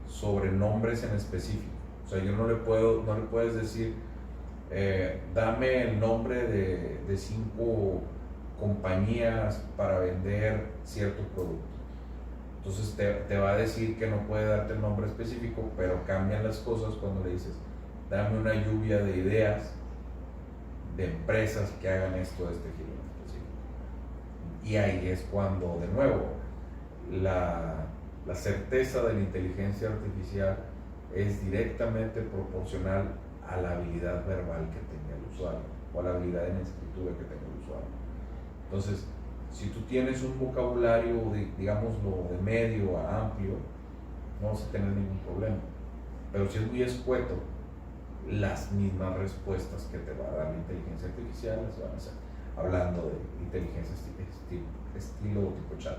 [SPEAKER 2] sobre nombres en específico. O sea, yo no le puedes decir, dame el nombre de 5 compañías para vender cierto producto. Entonces te va a decir que no puede darte el nombre específico, pero cambian las cosas cuando le dices, dame una lluvia de ideas de empresas que hagan esto de este giro en específico. Y ahí es cuando, de nuevo, la certeza de la inteligencia artificial es directamente proporcional a la habilidad verbal que tenga el usuario o a la habilidad en escritura que tenga el usuario. Entonces, si tú tienes un vocabulario, digámoslo, de medio a amplio, no vas a tener ningún problema. Pero si es muy escueto, las mismas respuestas que te va a dar la inteligencia artificial las van a hacer, hablando de inteligencia estilo tipo chat.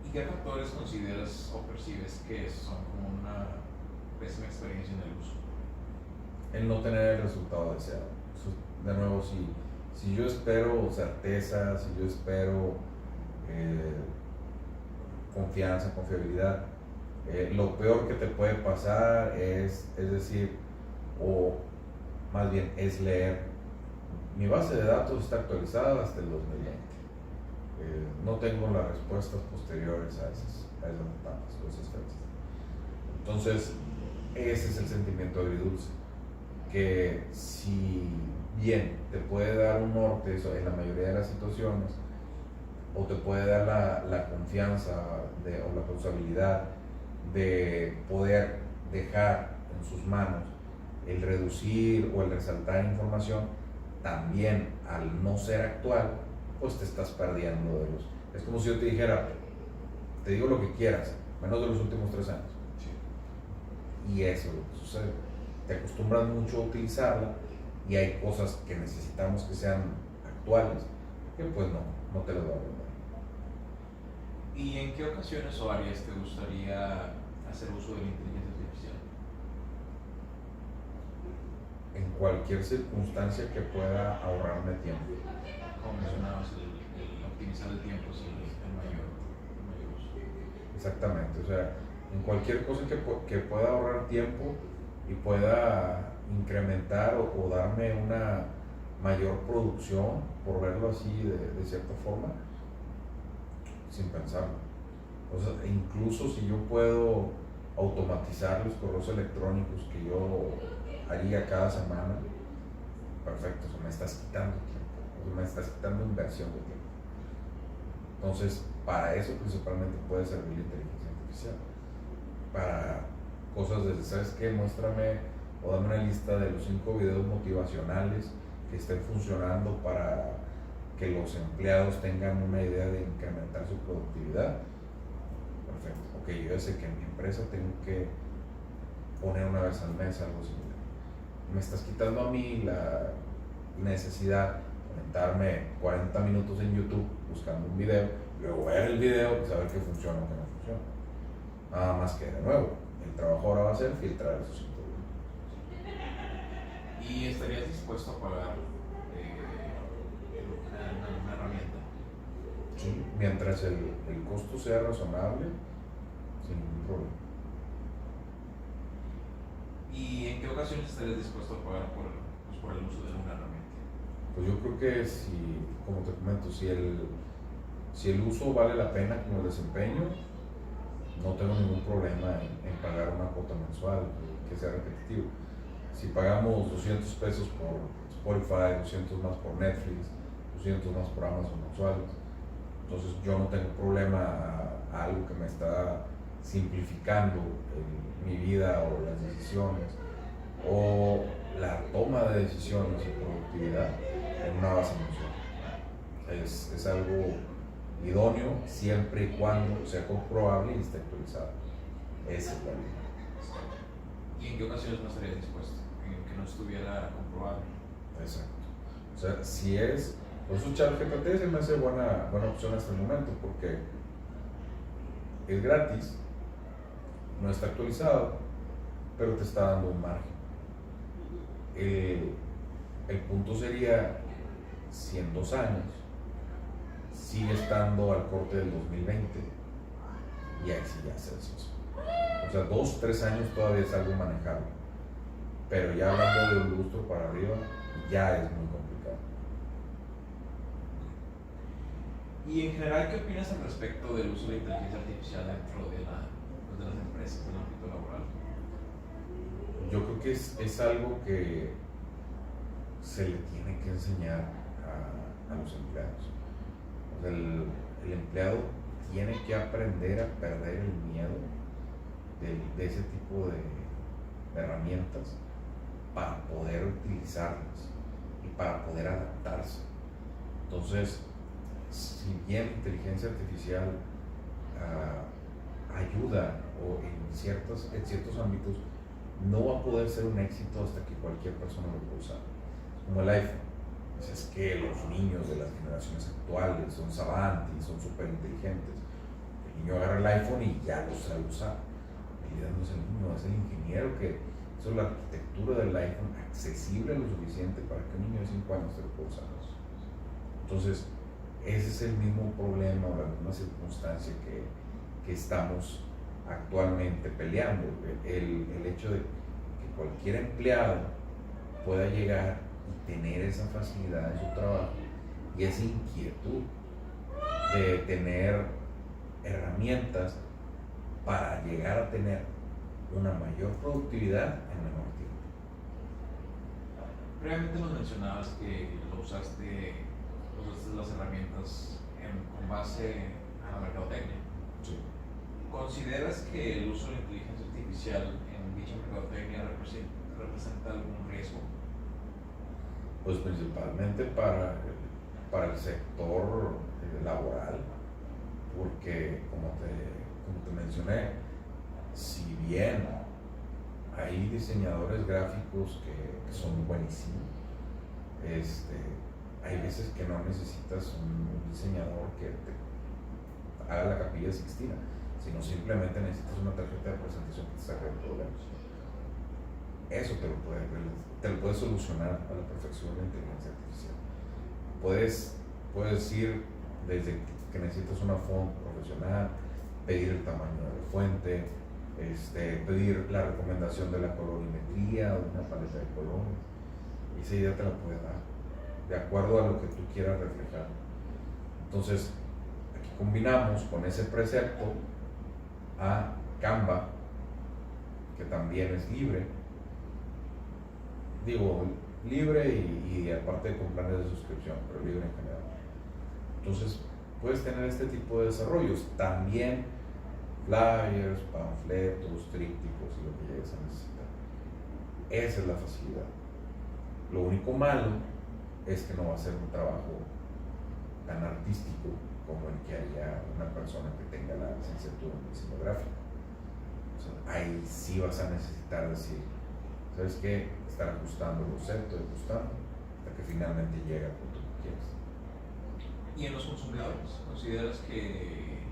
[SPEAKER 1] ¿Y qué factores consideras o percibes que son como una pésima experiencia en el uso?
[SPEAKER 2] El no tener el resultado deseado. De nuevo, si yo espero certeza, si yo espero confianza, confiabilidad, lo peor que te puede pasar es decir, o más bien es leer, mi base de datos está actualizada hasta el 2020. No tengo las respuestas posteriores a esas etapas o esas fechas. Entonces, ese es el sentimiento agridulce, que si bien te puede dar un norte en la mayoría de las situaciones, o te puede dar la confianza o la posibilidad de poder dejar en sus manos el reducir o el resaltar información, también al no ser actual, pues te estás perdiendo de los... Es como si yo te dijera, te digo lo que quieras, menos de los últimos 3 años. Sí. Y eso es lo que sucede. Te acostumbras mucho a utilizarla y hay cosas que necesitamos que sean actuales, que pues no te las va a vender.
[SPEAKER 1] ¿Y en qué ocasiones o áreas te gustaría hacer uso de la inteligencia artificial?
[SPEAKER 2] En cualquier circunstancia que pueda ahorrarme tiempo.
[SPEAKER 1] Como mencionabas, el optimizar el tiempo es el mayor uso.
[SPEAKER 2] Exactamente, o sea, en cualquier cosa que pueda ahorrar tiempo y pueda incrementar o darme una mayor producción, por verlo así de cierta forma, sin pensarlo. O sea, incluso si yo puedo automatizar los correos electrónicos que yo haría cada semana, perfecto, me estás quitando tiempo, me estás quitando inversión de tiempo. Entonces, para eso principalmente puede servir la inteligencia artificial. Para cosas desde, ¿sabes qué? Muéstrame o dame una lista de los 5 videos motivacionales que estén funcionando para que los empleados tengan una idea de incrementar su productividad. Perfecto. Ok, yo ya sé que en mi empresa tengo que poner una vez al mes algo similar. Me estás quitando a mí la necesidad de aumentarme 40 minutos en YouTube buscando un video, luego ver el video y saber qué funciona o qué no funciona. Nada más que, de nuevo, el trabajo ahora va a ser filtrar esos 5 videos.
[SPEAKER 1] ¿Y estarías dispuesto a pagar una herramienta?
[SPEAKER 2] Sí, mientras el costo sea razonable, sin ningún problema.
[SPEAKER 1] ¿Y en qué ocasiones estarías dispuesto a pagar por pues, por el uso de una herramienta?
[SPEAKER 2] Pues yo creo que si, como te comento, si el uso vale la pena como el desempeño, no tengo ningún problema en pagar una cuota mensual que sea repetitivo. Si pagamos 200 pesos por Spotify, 200 más por Netflix, 200 más por Amazon mensuales, entonces yo no tengo problema a algo que me está simplificando mi vida o las decisiones o la toma de decisiones y productividad en una base mensual. Es algo idóneo siempre y cuando sea comprobable y esté actualizado. Esa es la línea.
[SPEAKER 1] ¿Y en qué ocasiones no estarías dispuesto? En que no estuviera comprobable.
[SPEAKER 2] Exacto. O sea, si es, por eso ChatGPT se me hace buena opción hasta el momento, porque es gratis, no está actualizado, pero te está dando un margen. El punto sería si en 2 años sigue estando al corte del 2020 y ahí sí ya haces eso. O sea, 2, 3 años todavía es algo manejable, pero ya hablando de un lustro para arriba ya es muy complicado.
[SPEAKER 1] Y en general, ¿qué opinas al respecto del uso de la inteligencia artificial dentro de las empresas, del ámbito laboral?
[SPEAKER 2] Yo creo que es algo que se le tiene que enseñar a los empleados. O sea, el empleado tiene que aprender a perder el miedo de ese tipo de herramientas para poder utilizarlas y para poder adaptarse. Entonces, si bien inteligencia artificial ayuda o en ciertos ámbitos, no va a poder ser un éxito hasta que cualquier persona lo pueda usar. Como el iPhone. Es que los niños de las generaciones actuales son savantes, son súper inteligentes. El niño agarra el iPhone y ya lo sabe usar. En realidad no es el niño, es el ingeniero que hizo la arquitectura del iPhone accesible lo suficiente para que un niño de 5 años se lo pueda usar. Entonces, ese es el mismo problema o la misma circunstancia que estamos actualmente peleando. El hecho de que cualquier empleado pueda llegar y tener esa facilidad en su trabajo y esa inquietud de tener herramientas para llegar a tener una mayor productividad en menor tiempo.
[SPEAKER 1] Previamente nos mencionabas que usaste las herramientas con base a la mercadotecnia.
[SPEAKER 2] Sí.
[SPEAKER 1] ¿Consideras que el uso de la inteligencia artificial en dicha mercadotecnia representa algún riesgo?
[SPEAKER 2] Pues principalmente para el sector laboral, porque como te mencioné, si bien hay diseñadores gráficos que son buenísimos, hay veces que no necesitas un diseñador que te haga la Capilla Sixtina, sino simplemente necesitas una tarjeta de presentación que te saque de problemas. Eso te lo puede solucionar a la perfección la inteligencia artificial. Puedes ir desde que necesitas una font profesional, pedir el tamaño de la fuente, pedir la recomendación de la colorimetría o de una paleta de colores. Esa idea te la puede dar de acuerdo a lo que tú quieras reflejar. Entonces, aquí combinamos con ese precepto a Canva, que también es libre. Digo, libre y aparte con planes de suscripción, pero libre en general. Entonces, puedes tener este tipo de desarrollos. También flyers, panfletos, trípticos y lo que llegues a necesitar. Esa es la facilidad. Lo único malo es que no va a ser un trabajo tan artístico como el que haría una persona que tenga la licenciatura en diseño gráfico. O sea, ahí sí vas a necesitar decir, ¿sabes qué? Estar ajustando el boceto, ajustando, hasta que finalmente llega al punto que quieres.
[SPEAKER 1] ¿Y en los consumidores? ¿Consideras que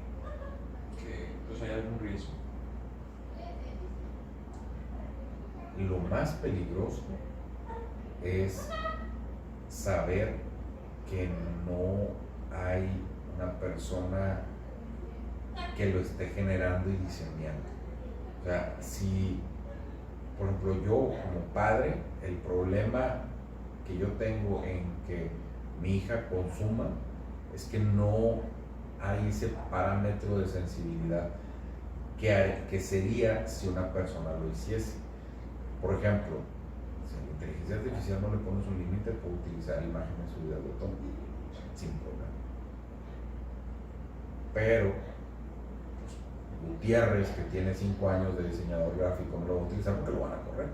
[SPEAKER 1] pues hay algún riesgo?
[SPEAKER 2] Lo más peligroso es saber que no hay una persona que lo esté generando y diseñando. O sea, si, por ejemplo, yo como padre, el problema que yo tengo en que mi hija consuma es que no hay ese parámetro de sensibilidad que sería si una persona lo hiciese. Por ejemplo, si a la inteligencia artificial no le pones un límite, puede utilizar imágenes subidas de tono sin problema. Pero pues, Gutiérrez, que tiene 5 años de diseñador gráfico, no lo va a utilizar porque lo van a correr.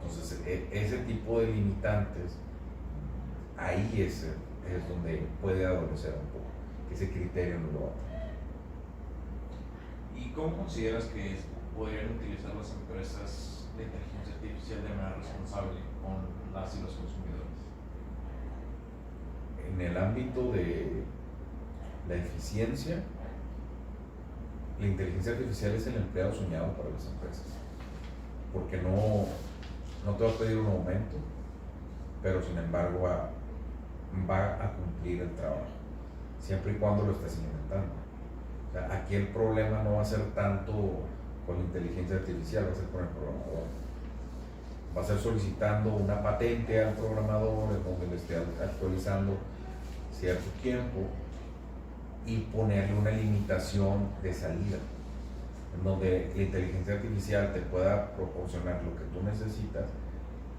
[SPEAKER 2] Entonces, ese tipo de limitantes, ahí es donde puede adolecer un poco, que ese criterio no lo va a tener.
[SPEAKER 1] ¿Y cómo consideras que podrían utilizar las empresas de inteligencia artificial de manera responsable con las y los consumidores?
[SPEAKER 2] En el ámbito de la eficiencia, la inteligencia artificial es el empleado soñado para las empresas, porque no te va a pedir un aumento, pero sin embargo va a cumplir el trabajo, siempre y cuando lo estés inventando. O sea, aquí el problema no va a ser tanto con la inteligencia artificial, va a ser con el programador. Va a ser solicitando una patente al programador en donde le esté actualizando cierto tiempo y ponerle una limitación de salida, en donde la inteligencia artificial te pueda proporcionar lo que tú necesitas,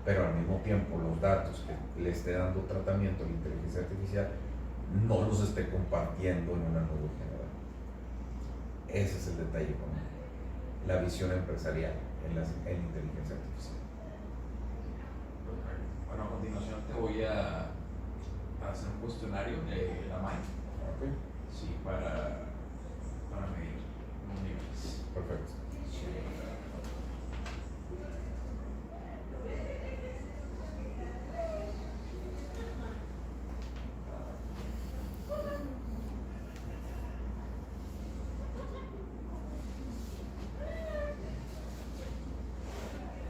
[SPEAKER 2] pero al mismo tiempo los datos que le esté dando tratamiento a la inteligencia artificial no los esté compartiendo en una nube general. Ese es el detalle con la visión empresarial en la inteligencia artificial.
[SPEAKER 1] Bueno, a continuación te voy a hacer un cuestionario de la MAI.
[SPEAKER 2] Okay.
[SPEAKER 1] Sí, para medir los niveles.
[SPEAKER 2] Perfecto.
[SPEAKER 1] Sí.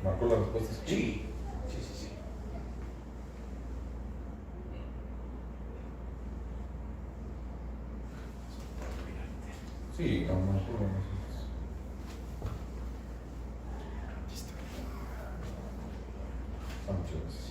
[SPEAKER 2] ¿Marco las respuestas?
[SPEAKER 1] Sí.
[SPEAKER 2] Sí, no hay problema. Muchas gracias.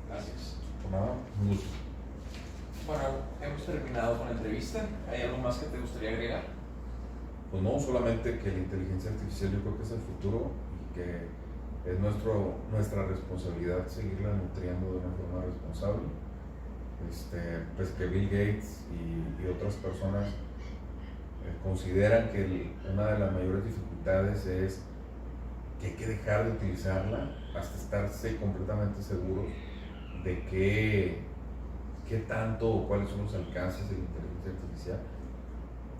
[SPEAKER 1] Gracias.
[SPEAKER 2] Por nada, un gusto.
[SPEAKER 1] Bueno, hemos terminado con la entrevista. ¿Hay algo más que te gustaría agregar?
[SPEAKER 2] Pues no, solamente que la inteligencia artificial yo creo que es el futuro y que es nuestra responsabilidad seguirla nutriendo de una forma responsable. Pues que Bill Gates y otras personas consideran que una de las mayores dificultades es que hay que dejar de utilizarla hasta estarse completamente seguros de qué tanto o cuáles son los alcances de la inteligencia artificial.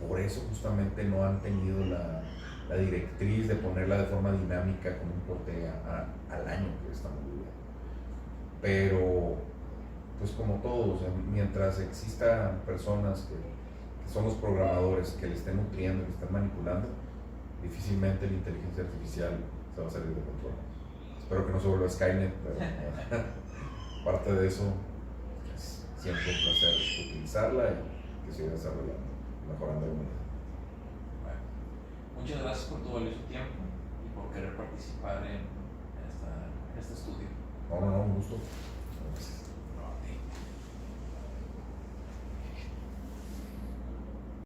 [SPEAKER 2] Por eso justamente no han tenido la directriz de ponerla de forma dinámica con un corte al año que estamos viviendo. Pero, pues como todo, o sea, mientras existan personas que son los programadores que le estén nutriendo, que estén manipulando, difícilmente la inteligencia artificial se va a salir de control. Espero que no se vuelva Skynet, pero aparte de eso, es siempre un placer utilizarla y que siga desarrollando, mejorando la humanidad.
[SPEAKER 1] Bueno, muchas gracias por tu valioso tiempo y por querer participar en este estudio.
[SPEAKER 2] No, un gusto.